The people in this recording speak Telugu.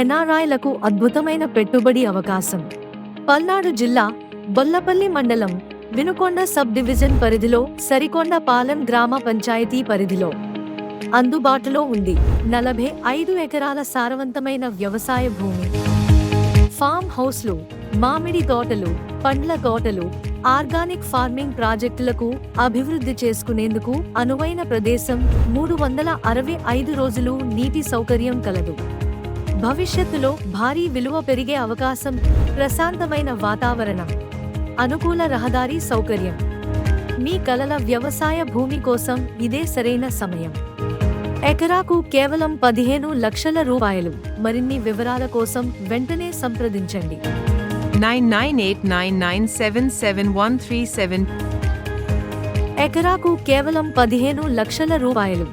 ఎన్ఆర్ఐలకు అద్భుతమైన పెట్టుబడి అవకాశం. పల్నాడు జిల్లా బొల్లపల్లి మండలం వినుకొండ సబ్ డివిజన్ పరిధిలో సరికొండ పాలెం గ్రామ పంచాయతీ పరిధిలో అందుబాటులో ఉంది 45 ఎకరాల సారవంతమైన వ్యవసాయ భూమి. ఫామ్ హౌస్లు, మామిడి తోటలు, పండ్ల తోటలు, ఆర్గానిక్ ఫార్మింగ్ ప్రాజెక్టులకు అభివృద్ధి చేసుకునేందుకు అనువైన ప్రదేశం. 365 రోజులు నీటి సౌకర్యం కలదు. భవిష్యత్తులో భారీ విలువ పెరిగే అవకాశం. ప్రశాంతమైన వాతావరణం, అనుకూల రహదారి సౌకర్యం. మీ కలల వ్యవసాయ భూమి కోసం ఇదే సరైన సమయం. ఎకరాకు కేవలం 15 లక్షల రూపాయలు. మరిన్ని వివరాల కోసం వెంటనే సంప్రదించండి. 9989977137. ఎకరాకు కేవలం 15 లక్షల రూపాయలు.